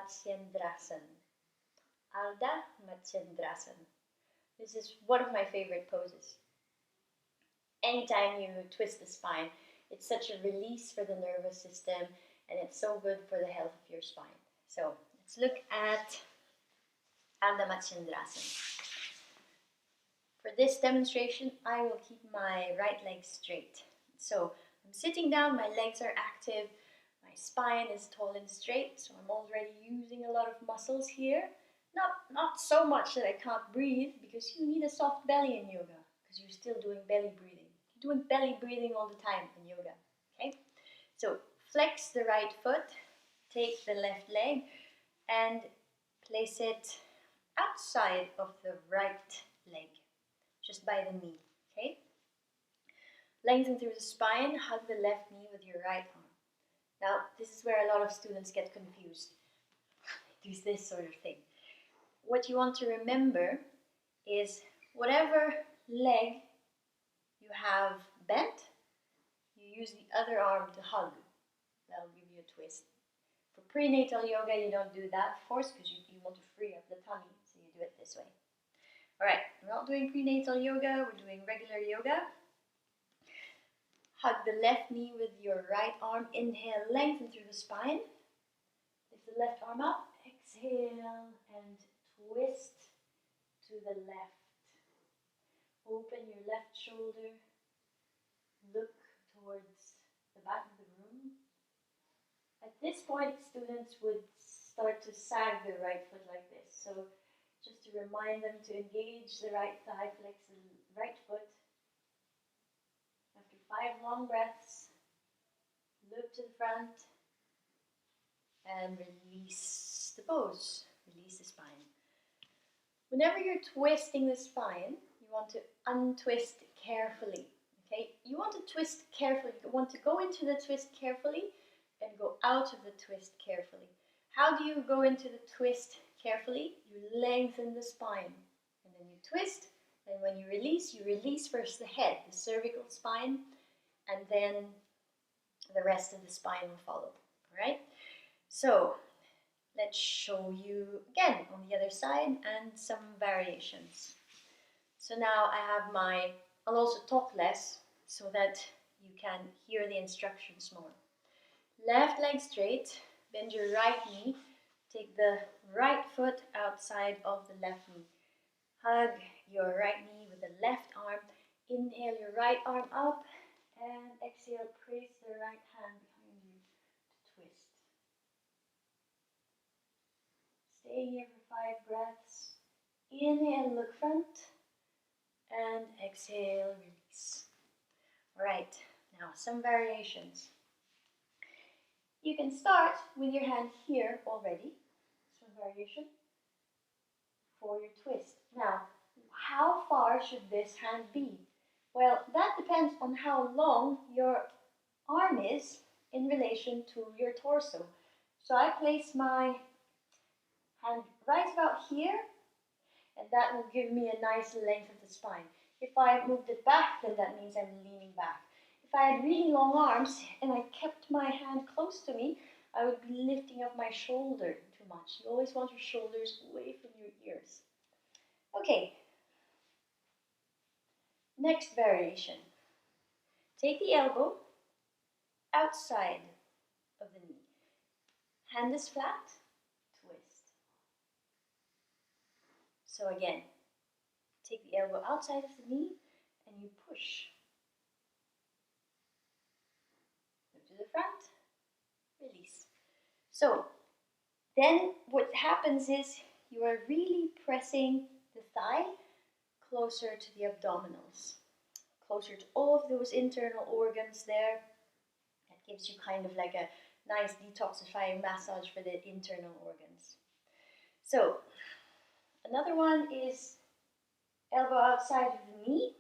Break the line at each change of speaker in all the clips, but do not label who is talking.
matsyendrasana. Ardha matsyendrasana. This is one of my favorite poses. Anytime you twist the spine, it's such a release for the nervous system, and it's so good for the health of your spine. So let's look at Ardha Matsyendrasana. For this demonstration, I will keep my right leg straight. So I'm sitting down, my legs are active, my spine is tall and straight, so I'm already using a lot of muscles here. Not so much that I can't breathe, because you need a soft belly in yoga, because you're still doing belly breathing. You're doing belly breathing all the time in yoga, okay? So flex the right foot, take the left leg, and place it outside of the right leg, just by the knee, okay? Lengthen through the spine, hug the left knee with your right arm. Now, this is where a lot of students get confused. Do this sort of thing. What you want to remember is whatever leg you have bent, you use the other arm to hug. That'll give you a twist. For prenatal yoga, you don't do that, of course, because you want to free up the tummy, so you do it this way. Alright, we're not doing prenatal yoga, we're doing regular yoga. Hug the left knee with your right arm. Inhale, lengthen through the spine. Lift the left arm up. Exhale and twist to the left. Open your left shoulder. Look towards the back of the room. At this point, students would start to sag their right foot like this. So just to remind them to engage the right thigh, flex the right foot. After 5 long breaths, look to the front and release the pose, release the spine. Whenever you're twisting the spine, you want to untwist carefully, okay? You want to twist carefully. You want to go into the twist carefully and go out of the twist carefully. How do you go into the twist carefully? You lengthen the spine and then you twist, and when you release first the head, the cervical spine, and then the rest of the spine will follow, all right? So let's show you again on the other side and some variations. So now I have I'll also talk less so that you can hear the instructions more. Left leg straight, bend your right knee, take the right foot outside of the left knee. Hug your right knee with the left arm. Inhale your right arm up and exhale, place the right hand behind you to twist. Stay here for 5 breaths. Inhale, look front, and exhale, release. All right, now some variations. You can start with your hand here already. That's one variation for your twist. Now, how far should this hand be? Well, that depends on how long your arm is in relation to your torso. So I place my hand right about here, and that will give me a nice length of the spine. If I moved it back, then that means I'm leaning back. If I had really long arms and I kept my hand close to me, I would be lifting up my shoulder too much. You always want your shoulders away from your ears. Okay. Next variation. Take the elbow outside of the knee. Hand is flat, twist. So again, take the elbow outside of the knee and you push. Go to the front, release. So then what happens is you are really pressing the thigh closer to the abdominals, closer to all of those internal organs there. That gives you kind of like a nice detoxifying massage for the internal organs. So another one is elbow outside of the knee,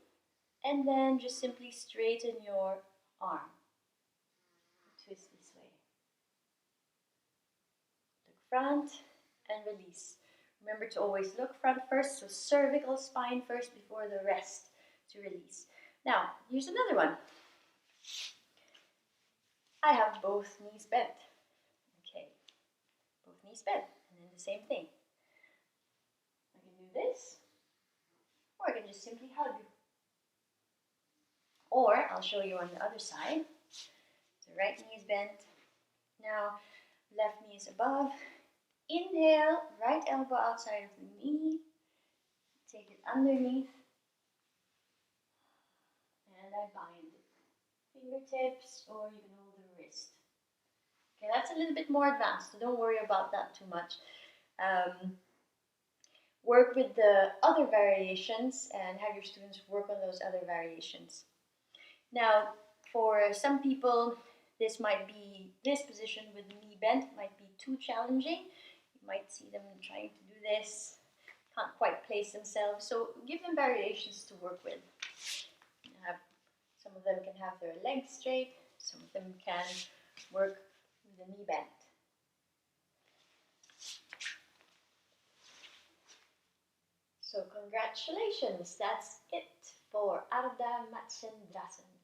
and then just simply straighten your arm. Twist this way. Look front and release. Remember to always look front first, so cervical spine first before the rest to release. Now, here's another one. I have both knees bent. Okay, both knees bent, and then the same thing. I can do this, or I can just simply hug. Or I'll show you on the other side. So right knee is bent. Now left knee is above. Inhale, right elbow outside of the knee. Take it underneath. And I bind it. Fingertips, or you can hold the wrist. Okay, that's a little bit more advanced, so don't worry about that too much. Work with the other variations and have your students work on those other variations. Now, for some people, this position with the knee bent might be too challenging. You might see them trying to do this, can't quite place themselves, so give them variations to work with. Some of them can have their legs straight, some of them can work with the knee bent. So congratulations, that's it for Ardha Matsyendrasana.